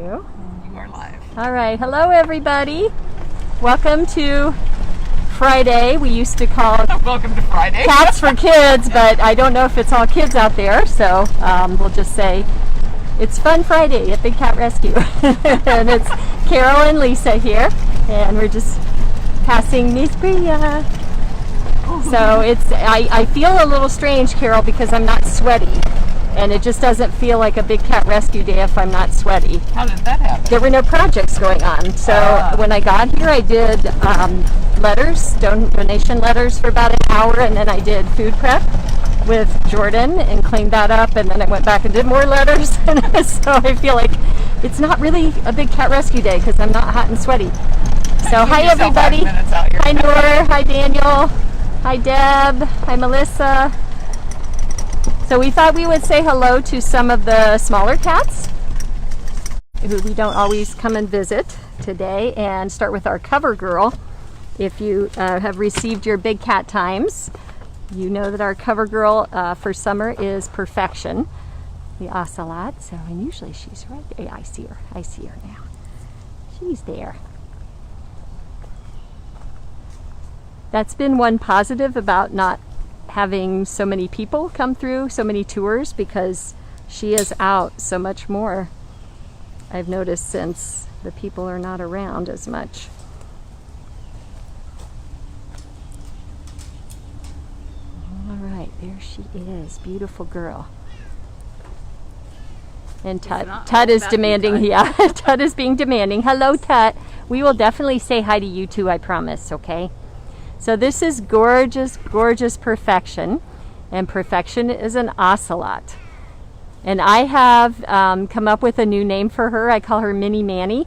You are live. All right. Hello, everybody. Welcome to Friday. We used to call Welcome to Friday. Cats for Kids, but I don't know if it's all kids out there, so we'll just say it's Fun Friday at Big Cat Rescue. And it's Carol and Lisa here, and we're just passing Miss Bria. So I feel a little strange, Carol, because I'm not sweaty. And it just doesn't feel like a Big Cat Rescue Day if I'm not sweaty. How did that happen? There were no projects going on. So when I got here, I did donation letters for about an hour, and then I did food prep with Jordan and cleaned that up, and then I went back and did more letters. So I feel like it's not really a Big Cat Rescue Day because I'm not hot and sweaty. So hi, everybody. Hi, Noor. Hi, Daniel. Hi, Deb. Hi, Melissa. So we thought we would say hello to some of the smaller cats who we don't always come and visit today, and start with our cover girl. If you have received your Big Cat Times, you know that our cover girl for summer is Perfection, the Ocelot. So, and usually she's right there. Yeah, I see her now. She's there. That's been one positive about not having so many people come through, so many tours, because she is out so much more, I've noticed, since the people are not around as much. All right, there she is, beautiful girl. And Tut is demanding, yeah, Tut is being demanding. Hello, Tut. We will definitely say hi to you too, I promise, okay? So this is gorgeous, gorgeous Perfection, and Perfection is an Ocelot. And I have come up with a new name for her. I call her Mini Manny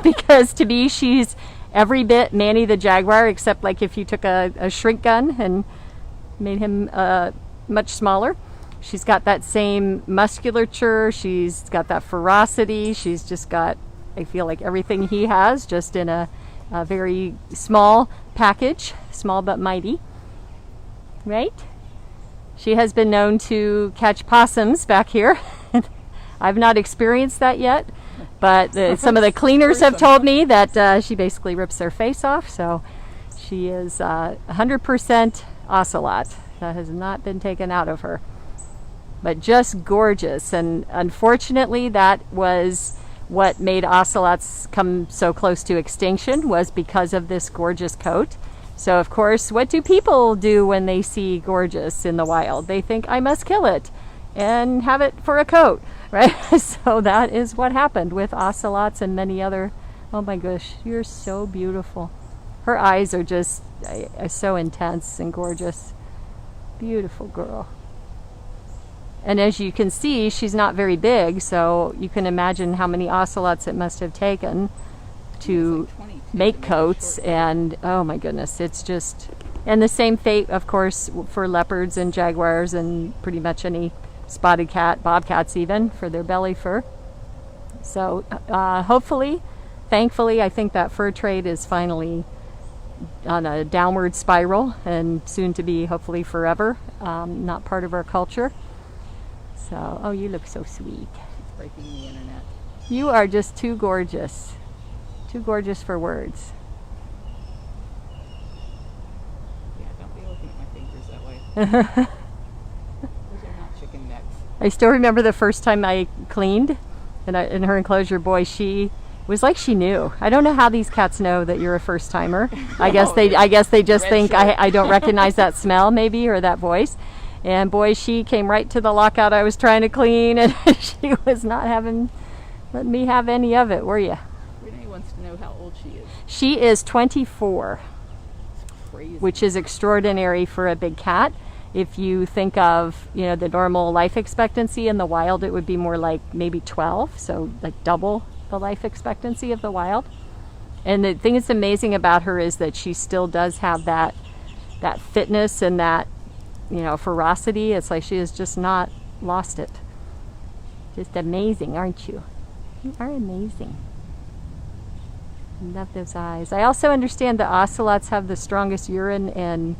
because to me she's every bit Manny the Jaguar, except like if you took a shrink gun and made him much smaller. She's got that same musculature, she's got that ferocity, she's just got, I feel like, everything he has, just in a very small package, small but mighty, right? She has been known to catch possums back here. I've not experienced that yet, but some of the cleaners have told me that she basically rips their face off. So she is 100% Ocelot. That has not been taken out of her, but just gorgeous. And unfortunately, that was what made ocelots come so close to extinction, was because of this gorgeous coat. So of course, what do people do when they see gorgeous in the wild? They think, I must kill it and have it for a coat, right? So that is what happened with ocelots and many other. Oh my gosh, you're so beautiful. Her eyes are just so intense and gorgeous. Beautiful girl. And as you can see, she's not very big, so you can imagine how many ocelots it must have taken to make coats. And oh my goodness, it's just, and the same fate, of course, for leopards and jaguars and pretty much any spotted cat, bobcats even, for their belly fur. So hopefully, thankfully, I think that fur trade is finally on a downward spiral, and soon to be, hopefully forever, not part of our culture. So, oh, you look so sweet. It's breaking the internet. You are just too gorgeous. Too gorgeous for words. Yeah, don't be looking at my fingers that way. Those are not chicken necks. I still remember the first time I cleaned in her enclosure. Boy, she was like she knew. I don't know how these cats know that you're a first timer. I guess they just think I don't recognize that smell, maybe, or that voice. And boy, she came right to the lockout I was trying to clean, and she was not letting me have any of it, were you? Renee wants to know how old she is. She is 24, Crazy. Which is extraordinary for a big cat. If you think of, the normal life expectancy in the wild, it would be more like maybe 12, so like double the life expectancy of the wild. And the thing that's amazing about her is that she still does have that fitness and that ferocity. It's like she has just not lost it. Just amazing, aren't you? You are amazing. Love those eyes. I also understand that ocelots have the strongest urine and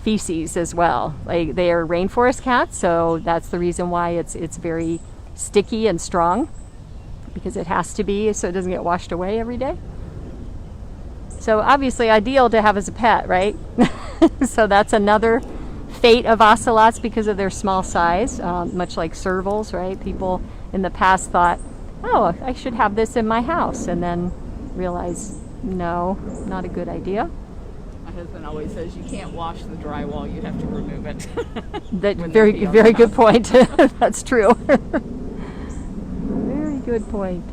feces as well. Like, they are rainforest cats, so that's the reason why it's very sticky and strong, because it has to be so it doesn't get washed away every day. So obviously ideal to have as a pet, right? So that's another fate of ocelots because of their small size, much like servals, right? People in the past thought, oh, I should have this in my house, and then realized, no, not a good idea. My husband always says you can't wash the drywall, you have to remove it. That very good point. That's true. Very good point.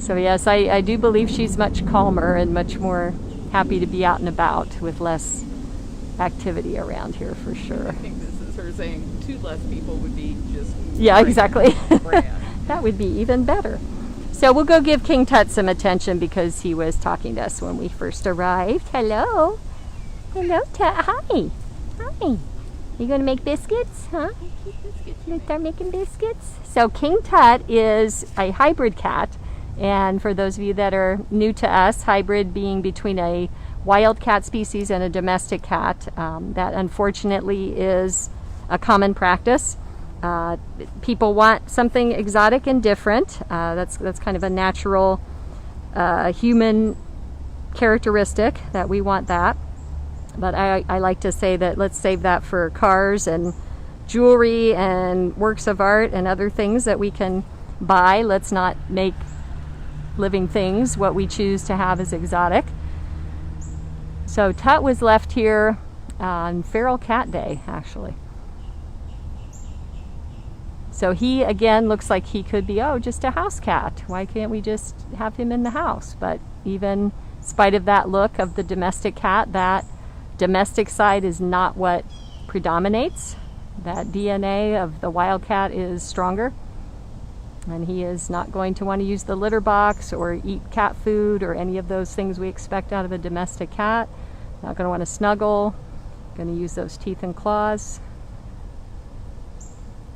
So yes, I do believe she's much calmer and much more happy to be out and about with less activity around here for sure. I think this is her saying 2 less people would be just Yeah, exactly. grand. That would be even better. So we'll go give King Tut some attention because he was talking to us when we first arrived. Hello. Hello, Tut. Hi. Hi. You going to make biscuits? Huh? You start making biscuits? So King Tut is a hybrid cat. And for those of you that are new to us, hybrid being between a wild cat species and a domestic cat, that unfortunately is a common practice. People want something exotic and different. That's kind of a natural human characteristic that we want that. But I like to say that let's save that for cars and jewelry and works of art and other things that we can buy. Let's not make living things what we choose to have as exotic. So Tut was left here on Feral Cat Day, actually. So he, again, looks like he could be, just a house cat. Why can't we just have him in the house? But even in spite of that look of the domestic cat, that domestic side is not what predominates. That DNA of the wild cat is stronger. And he is not going to want to use the litter box or eat cat food or any of those things we expect out of a domestic cat. Not going to want to snuggle. Going to use those teeth and claws.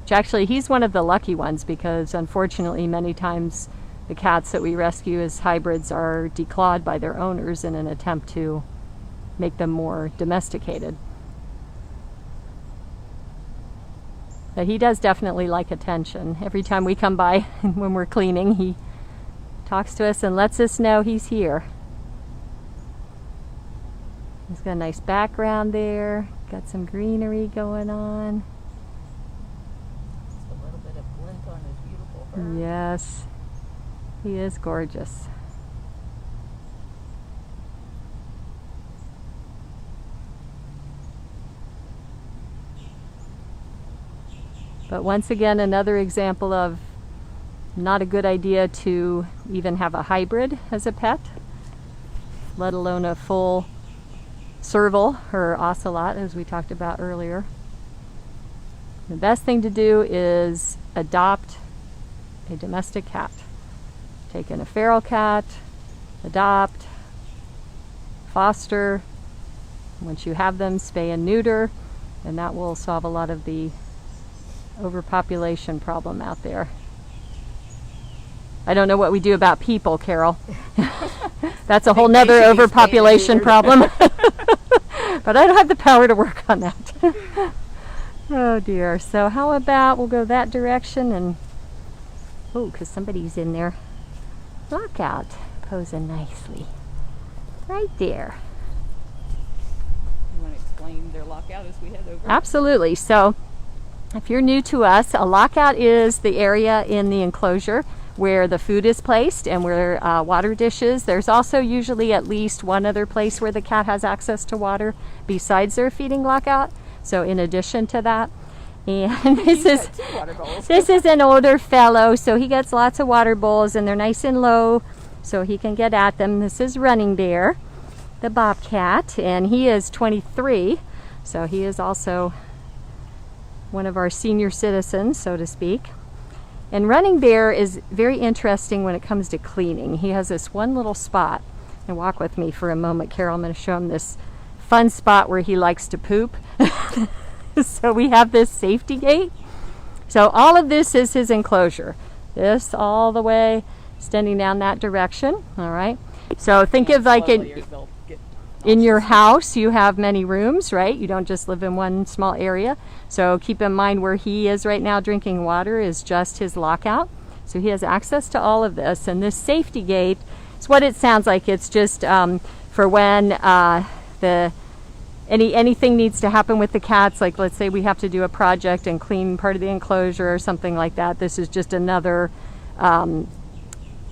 Which actually, he's one of the lucky ones because unfortunately many times the cats that we rescue as hybrids are declawed by their owners in an attempt to make them more domesticated. But he does definitely like attention. Every time we come by when we're cleaning, he talks to us and lets us know he's here. He's got a nice background there, got some greenery going on. Just a little bit of glint on his beautiful fur. Yes, he is gorgeous. But once again, another example of not a good idea to even have a hybrid as a pet, let alone a full serval or ocelot, as we talked about earlier. The best thing to do is adopt a domestic cat. Take in a feral cat, adopt, foster. Once you have them, spay and neuter, and that will solve a lot of the overpopulation problem out there. I don't know what we do about people, Carol. That's a whole nother overpopulation problem. But I don't have the power to work on that. Oh dear. So how about we'll go that direction and because somebody's in there. Lockout, posing nicely. Right there. You want to explain their lockout as we head over? Absolutely. So if you're new to us, a lockout is the area in the enclosure where the food is placed and where water dishes. There's also usually at least one other place where the cat has access to water besides their feeding lockout. So in addition to that, and this is an older fellow, so he gets lots of water bowls and they're nice and low so he can get at them. This is Running Bear, the Bobcat, and he is 23, so he is also one of our senior citizens, so to speak. And Running Bear is very interesting when it comes to cleaning. He has this one little spot, and walk with me for a moment, Carol. I'm going to show him this fun spot where he likes to poop. So we have this safety gate. So all of this is his enclosure. This all the way extending down that direction. All right. So think of like in your house, you have many rooms, right? You don't just live in one small area. So keep in mind where he is right now drinking water is just his lockout. So he has access to all of this, and this safety gate is what it sounds like. It's just for when anything needs to happen with the cats, like let's say we have to do a project and clean part of the enclosure or something like that. This is just another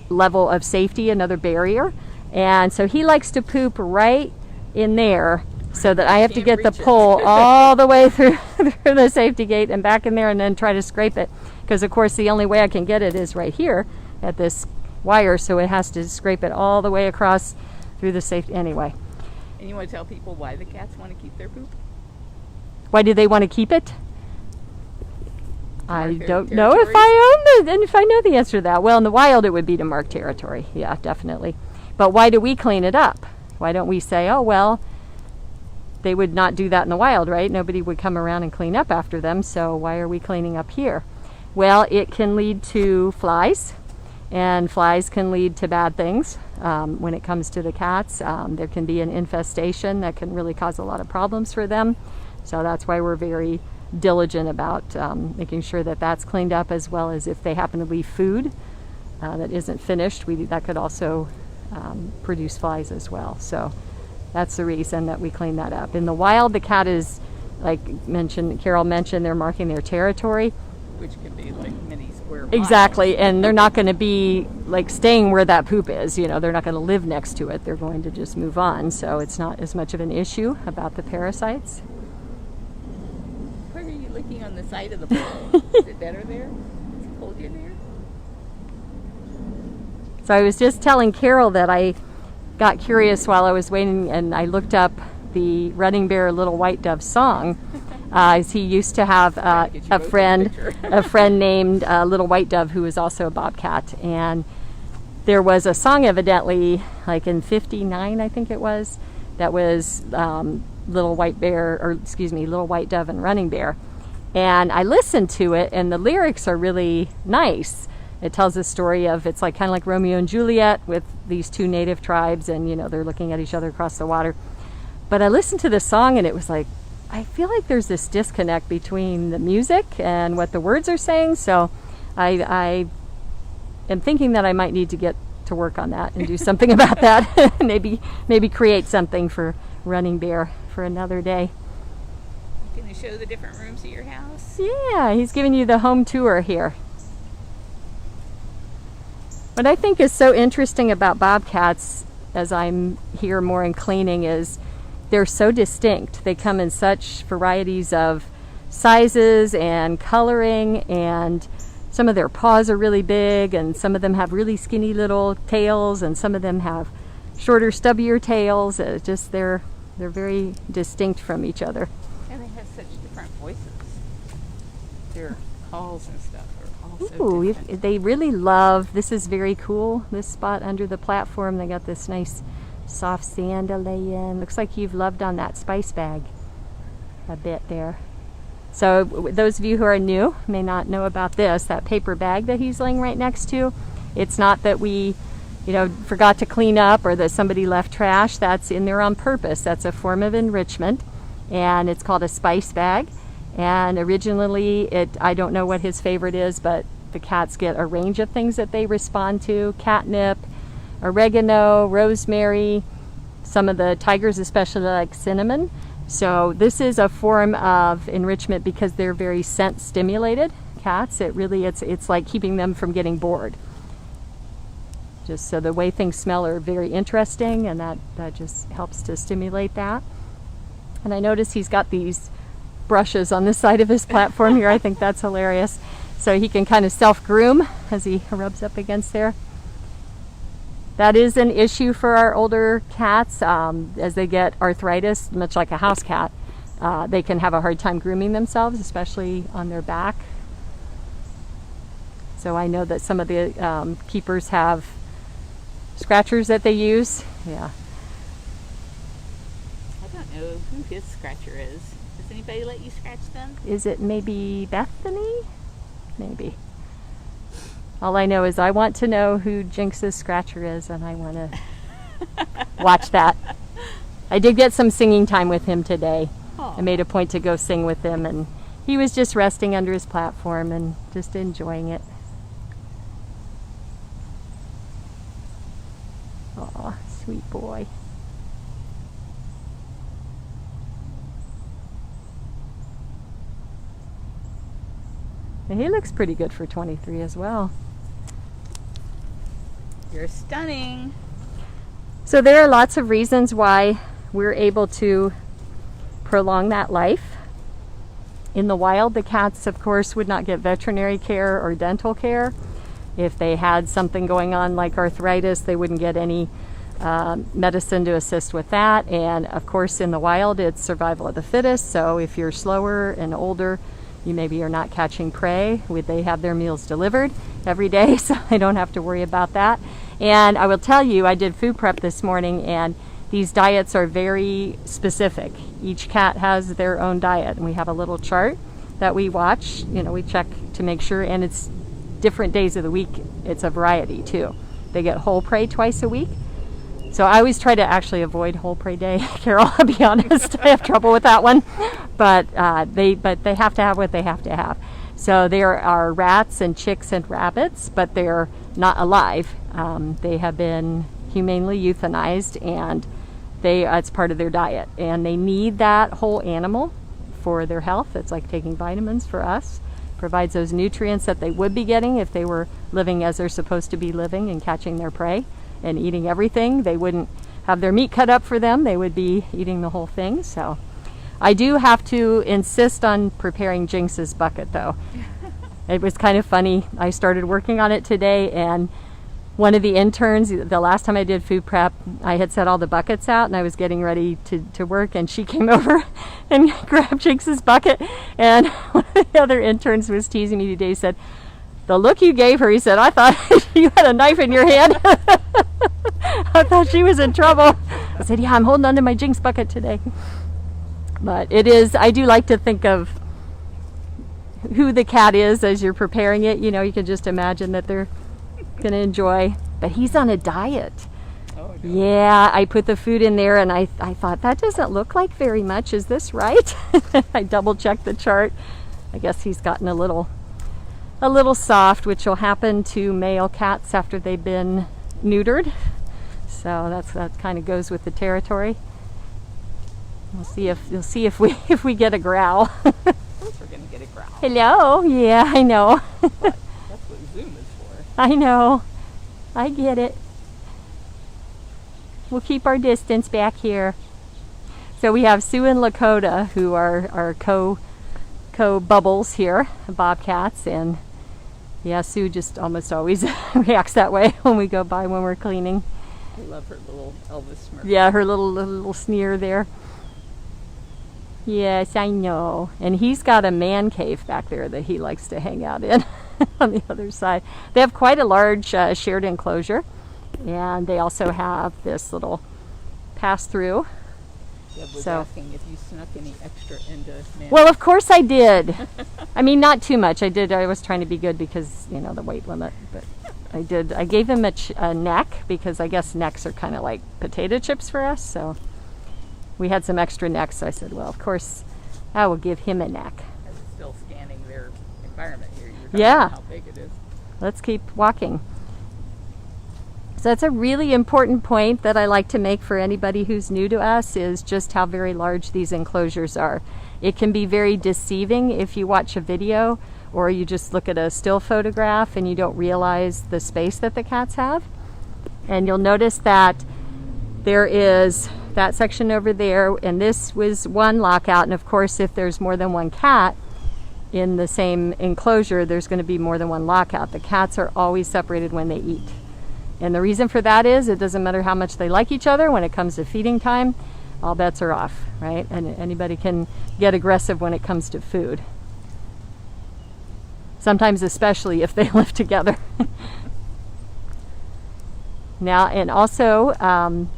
level of safety, another barrier. And so he likes to poop right in there, so that I have to get the pole all the way through the safety gate and back in there and then try to scrape it. Because of course the only way I can get it is right here at this wire, so it has to scrape it all the way across through the safety anyway. And you want to tell people why the cats want to keep their poop? Why do they want to keep it? I don't territory? know if I own and if I know the answer to that. Well, in the wild it would be to mark territory. Yeah, definitely. But why do we clean it up? Why don't we say, oh well, they would not do that in the wild, right? Nobody would come around and clean up after them, so why are we cleaning up here? Well, it can lead to flies, and flies can lead to bad things. When it comes to the cats, there can be an infestation that can really cause a lot of problems for them. So that's why we're very diligent about making sure that that's cleaned up, as well as if they happen to leave food that isn't finished, that could also produce flies as well. So that's the reason that we clean that up. In the wild, the cat is, like Carol mentioned, they're marking their territory. Which can be like many square miles. Exactly, and they're not going to be like staying where that poop is. You know, they're not going to live next to it. They're going to just move on. So it's not as much of an issue about the parasites. Why are you looking on the side of the pole? Is it better there? Is it colder there? So I was just telling Carol that I got curious while I was waiting, and I looked up the Running Bear Little White Dove song. He used to have a friend named Little White Dove, who was also a bobcat, and there was a song evidently like in '59, I think it was, that was Little White Dove and Running Bear. And I listened to it, and the lyrics are really nice. It tells a story of, it's like kind of like Romeo and Juliet with these two native tribes, and you know, they're looking at each other across the water. But I listened to the song, and it was like, I feel like there's this disconnect between the music and what the words are saying. So I am thinking that I might need to get to work on that and do something about that. maybe create something for Running Bear for another day. Can you show the different rooms of your house? Yeah, he's giving you the home tour here. What I think is so interesting about bobcats, as I'm here more in cleaning, is they're so distinct. They come in such varieties of sizes and coloring, and some of their paws are really big, and some of them have really skinny little tails, and some of them have shorter, stubbier tails. They're very distinct from each other. And they have such different voices. Their calls and stuff are all so Ooh, different. they really love, this is very cool, this spot under the platform. They got this nice soft sand to lay in. Looks like you've loved on that spice bag a bit there. So those of you who are new may not know about this, that paper bag that he's laying right next to. It's not that we, forgot to clean up or that somebody left trash. That's in there on purpose. That's a form of enrichment, and it's called a spice bag. And originally, I don't know what his favorite is, but the cats get a range of things that they respond to: catnip, oregano, rosemary. Some of the tigers especially like cinnamon. So this is a form of enrichment because they're very scent stimulated cats. It's like keeping them from getting bored. Just so the way things smell are very interesting, and that just helps to stimulate that. And I notice he's got these brushes on this side of his platform here. I think that's hilarious. So he can kind of self-groom as he rubs up against there. That is an issue for our older cats. As they get arthritis, much like a house cat, they can have a hard time grooming themselves, especially on their back. So I know that some of the keepers have scratchers that they use. Yeah. I don't know who his scratcher is. Does anybody let you scratch them? Is it maybe Bethany? Maybe. All I know is I want to know who Jinx's scratcher is, and I want to watch that. I did get some singing time with him today. Aww. I made a point to go sing with him, and he was just resting under his platform and just enjoying it. Aw, sweet boy. And he looks pretty good for 23 as well. You're stunning. So there are lots of reasons why we're able to prolong that life. In the wild, the cats, of course, would not get veterinary care or dental care. If they had something going on like arthritis, they wouldn't get any medicine to assist with that. And of course, in the wild, it's survival of the fittest. So if you're slower and older, you maybe are not catching prey. They have their meals delivered every day, so I don't have to worry about that. And I will tell you, I did food prep this morning, and these diets are very specific. Each cat has their own diet, and we have a little chart that we watch. We check to make sure, and it's different days of the week. It's a variety too. They get whole prey twice a week. So I always try to actually avoid whole prey day, Carol, I'll be honest. I have trouble with that one. But they have to have what they have to have. So there are rats and chicks and rabbits, but they're not alive. They have been humanely euthanized, and it's part of their diet. And they need that whole animal for their health. It's like taking vitamins for us. Provides those nutrients that they would be getting if they were living as they're supposed to be living and catching their prey and eating everything. They wouldn't have their meat cut up for them. They would be eating the whole thing. So I do have to insist on preparing Jinx's bucket, though. It was kind of funny. I started working on it today, and one of the interns, the last time I did food prep, I had set all the buckets out and I was getting ready to work, and she came over and grabbed Jinx's bucket, and one of the other interns was teasing me today. He said, "The look you gave her," he said, "I thought you had a knife in your hand." I thought she was in trouble. I said, "Yeah, I'm holding on to my Jinx bucket today." But I do like to think of who the cat is as you're preparing it. You can just imagine that they're going to enjoy. But he's on a diet. Oh, no. Yeah, I put the food in there, and I thought, that doesn't look like very much. Is this right? I double checked the chart. I guess he's gotten a little soft, which will happen to male cats after they've been neutered. So that kind of goes with the territory. You'll see if we get a growl. Of course we're gonna get a growl. Hello. Yeah, I know. But that's what Zoom is for. I know. I get it. We'll keep our distance back here. So we have Sue and Lakota, who are our co-bubbles here, Bobcats, and yeah, Sue just almost always reacts that way when we go by when we're cleaning. I love her little Elvis smirk. Yeah, her little sneer there. Yes, I know. And he's got a man cave back there that he likes to hang out in on the other side. They have quite a large shared enclosure, and they also have this little pass-through. Deb was asking if you snuck any extra into man. Well, of course I did. I mean, not too much. I was trying to be good because, the weight limit, but I did. I gave him a neck because I guess necks are kind of like potato chips for us, so we had some extra necks, so I said, well, of course, I will give him a neck. I was still scanning their environment here. You were talking about how big it is. Let's keep walking. So that's a really important point that I like to make for anybody who's new to us, is just how very large these enclosures are. It can be very deceiving if you watch a video or you just look at a still photograph and you don't realize the space that the cats have. And you'll notice that there is that section over there, and this was one lockout, and of course if there's more than one cat in the same enclosure, there's going to be more than one lockout. The cats are always separated when they eat, and the reason for that is it doesn't matter how much they like each other. When it comes to feeding time, all bets are off, right? And anybody can get aggressive when it comes to food, sometimes especially if they live together. Now, and also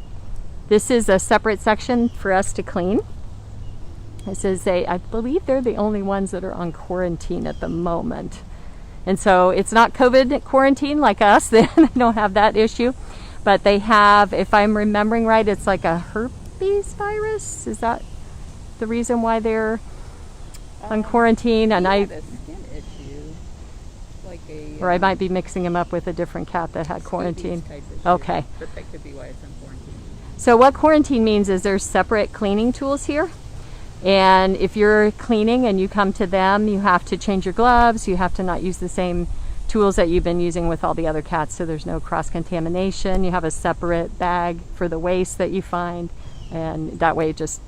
this is a separate section for us to clean. This is I believe they're the only ones that are on quarantine at the moment. And so it's not COVID quarantine like us. They don't have that issue. But they have, if I'm remembering right, it's like a herpes virus. Is that the reason why they're on quarantine? And I had a skin issue. like a... Or I might be mixing him up with a different cat that had quarantine. type issue, Okay. But that could be why it's in quarantine. So what quarantine means is there's separate cleaning tools here. And if you're cleaning and you come to them, you have to change your gloves. You have to not use the same tools that you've been using with all the other cats, so there's no cross-contamination. You have a separate bag for the waste that you find, and that way just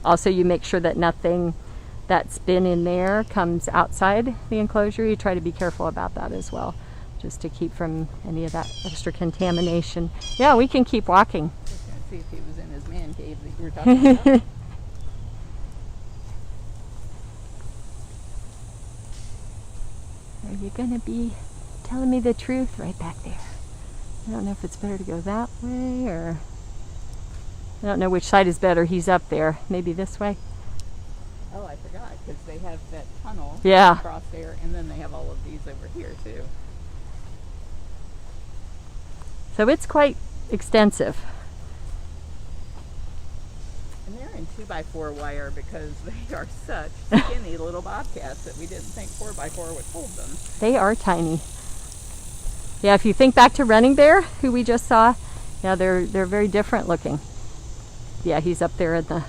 also you make sure that nothing that's been in there comes outside the enclosure. You try to be careful about that as well, just to keep from any of that extra contamination. Yeah, we can keep walking. I was going to see if he was in his man cave that you were talking about. Are you going to be telling me the truth right back there? I don't know if it's better to go that way, or I don't know which side is better. He's up there. Maybe this way? Oh, I forgot, because they have that tunnel Yeah. across there, and then they have all of these over here, too. So it's quite extensive. And they're in 2x4 wire because they are such skinny little bobcats that we didn't think 4x4 would hold them. They are tiny. Yeah, if you think back to Running Bear, who we just saw, yeah, they're very different looking. Yeah, he's up there in the...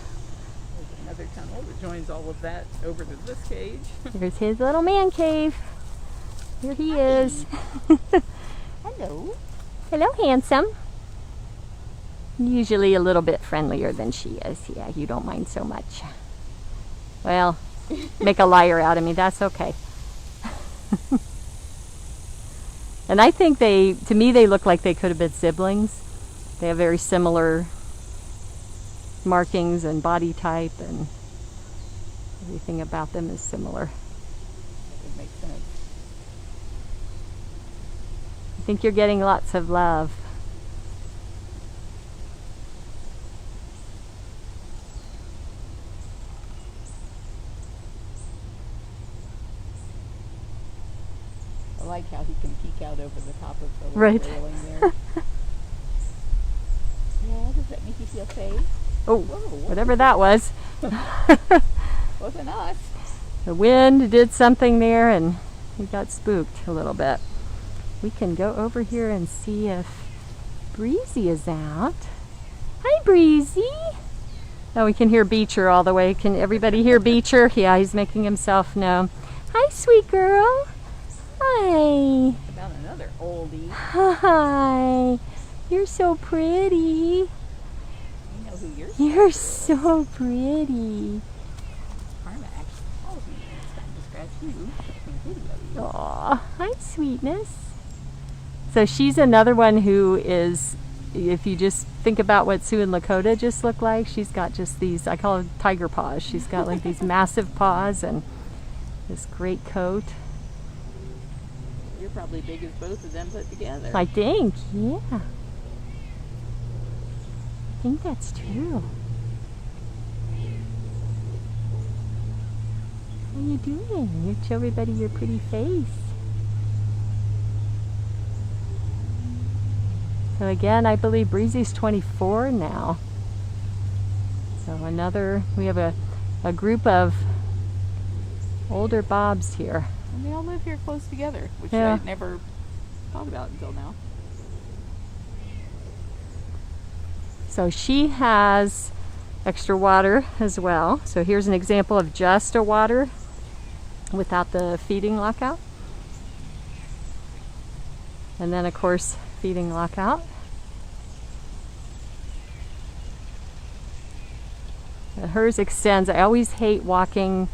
There's another tunnel that joins all of that over to this cage. There's his little man cave. Here he is. Hello. Hello, handsome. Usually a little bit friendlier than she is. Yeah, you don't mind so much. Well, make a liar out of me. That's okay. And I think to me, they look like they could have been siblings. They have very similar markings and body type, and everything about them is similar. That would make sense. I think you're getting lots of love. I like how he can peek out over the top of the little Right. railing there. Yeah, does that make you feel safe? Oh, Whoa, whatever that was. wasn't us. The wind did something there and we got spooked a little bit. We can go over here and see if Breezy is out. Hi, Breezy. Oh, we can hear Beecher all the way. Can everybody hear Beecher? Yeah, he's making himself known. Hi, sweet girl. Hi. About another oldie. Hi. You're so pretty. You know who you're You're so pretty. Karma actually calls me when it's time to scratch you. And video you. Aw, hi, sweetness. So she's another one who is, if you just think about what Sue and Lakota just look like, she's got just these, I call them tiger paws. She's got like these massive paws and this great coat. You're probably big as both of them put together. I think, yeah. I think that's true. How you doing? You show everybody your pretty face. So again, I believe Breezy's 24 now. So we have a group of older Bobs here. And they all live here close together, which Yeah. I never thought about until now. So she has extra water as well. So here's an example of just a water without the feeding lockout. And then of course, feeding lockout. Hers extends. I always hate walking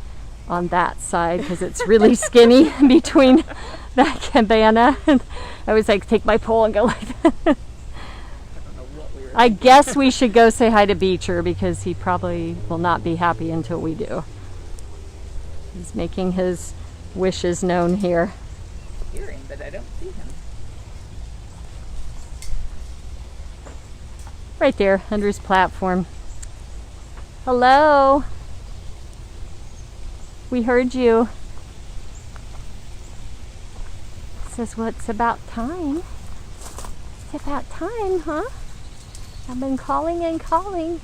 on that side because it's really skinny between that cabana. I always like take my pole and go like that. I don't know what we were I guess we should go say hi to Beecher because he probably will not be happy until we do. He's making his wishes known here. hearing, but I don't see him. Right there, under his platform. Hello. We heard you. Says, well, it's about time. It's about time, huh? I've been calling and calling.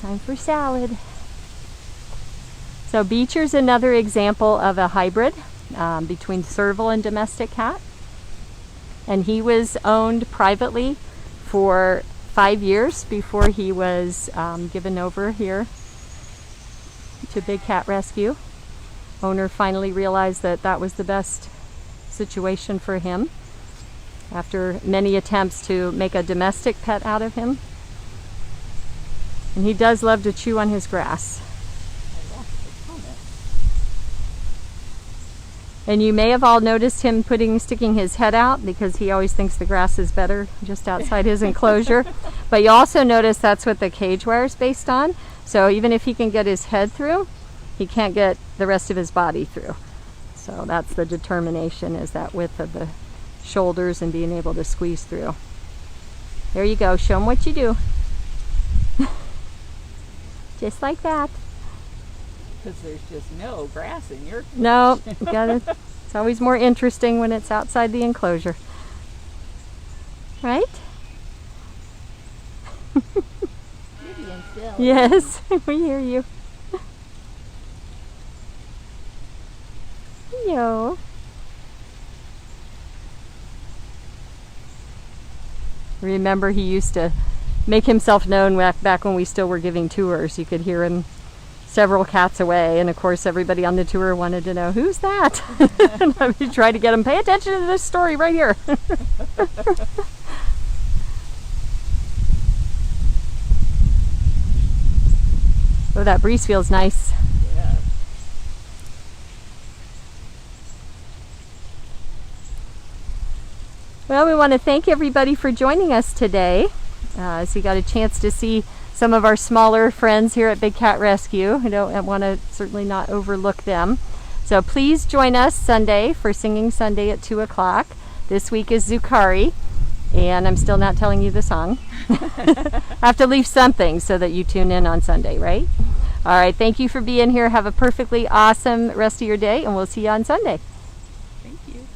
Time for salad. So Beecher's another example of a hybrid between serval and domestic cat. And he was owned privately for 5 years before he was given over here to Big Cat Rescue. Owner finally realized that that was the best situation for him after many attempts to make a domestic pet out of him. And he does love to chew on his grass. And you may have all noticed him sticking his head out because he always thinks the grass is better just outside his enclosure. But you also notice that's what the cage wire is based on. So even if he can get his head through, he can't get the rest of his body through. So that's the determination, is that width of the shoulders and being able to squeeze through. There you go. Show him what you do. Just like that. Because there's just no grass in your cage. No, it's always more interesting when it's outside the enclosure. Right? You're being silly. Yes, we hear you. Yo. Remember, he used to make himself known back when we still were giving tours. You could hear him several cats away, and of course everybody on the tour wanted to know, who's that? And I would try to get them, pay attention to this story right here. Oh, that breeze feels nice. Yeah. Well, we want to thank everybody for joining us today. So you got a chance to see some of our smaller friends here at Big Cat Rescue. I don't want to certainly not overlook them. So please join us Sunday for Singing Sunday at 2 o'clock. This week is Zucari, and I'm still not telling you the song. I have to leave something so that you tune in on Sunday, right? All right, thank you for being here. Have a perfectly awesome rest of your day, and we'll see you on Sunday. Thank you.